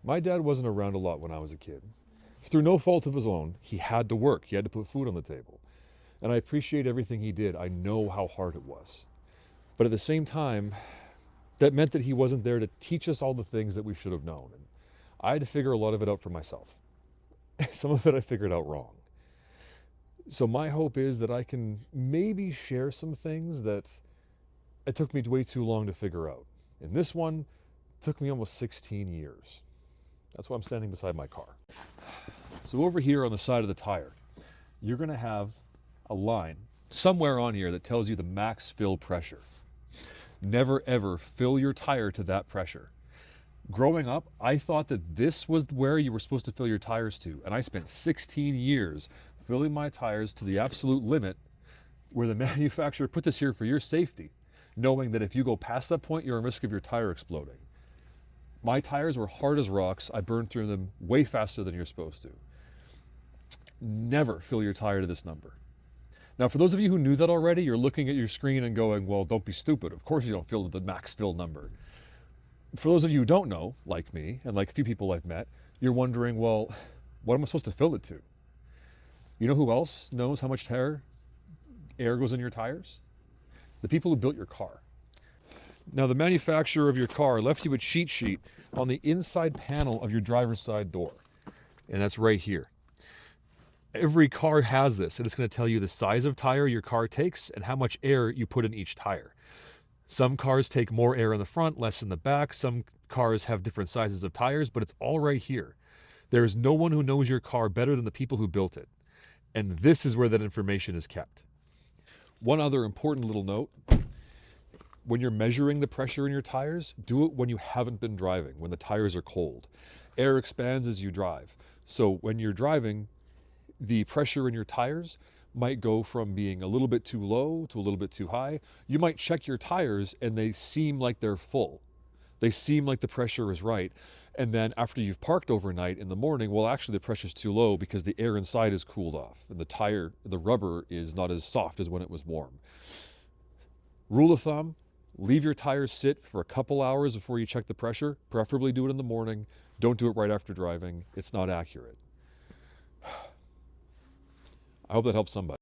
My dad wasn't around a lot when I was a kid. Through no fault of his own, he had to work. He had to put food on the table. And I appreciate everything he did. I know how hard it was. But at the same time, that meant that he wasn't there to teach us all the things that we should have known. And I had to figure a lot of it out for myself. Some of it I figured out wrong. So my hope is that I can maybe share some things that it took me way too long to figure out. And this one took me almost 16 years. That's why I'm standing beside my car. So over here on the side of the tire, you're gonna have a line somewhere on here that tells you the max fill pressure. Never ever fill your tire to that pressure. Growing up, I thought that this was where you were supposed to fill your tires to, and I spent 16 years filling my tires to the absolute limit where the manufacturer put this here for your safety, knowing that if you go past that point, you're at risk of your tire exploding. My tires were hard as rocks. I burned through them way faster than you're supposed to. Never fill your tire to this number. Now, for those of you who knew that already, you're looking at your screen and going, well, don't be stupid. Of course you don't fill to the max fill number. For those of you who don't know, like me, and like a few people I've met, you're wondering, well, what am I supposed to fill it to? You know who else knows how much air goes in your tires? The people who built your car. Now, the manufacturer of your car left you a cheat sheet on the inside panel of your driver's side door, and that's right here. Every car has this, and it's going to tell you the size of tire your car takes and how much air you put in each tire. Some cars take more air in the front, less in the back. Some cars have different sizes of tires, but it's all right here. There is no one who knows your car better than the people who built it, and this is where that information is kept. One other important little note. When you're measuring the pressure in your tires, do it when you haven't been driving, when the tires are cold. Air expands as you drive. So when you're driving, the pressure in your tires might go from being a little bit too low to a little bit too high. You might check your tires and they seem like they're full. They seem like the pressure is right. And then after you've parked overnight in the morning, well, actually the pressure's too low because the air inside is cooled off and the rubber is not as soft as when it was warm. Rule of thumb, leave your tires sit for a couple hours before you check the pressure. Preferably do it in the morning. Don't do it right after driving. It's not accurate. I hope that helps somebody.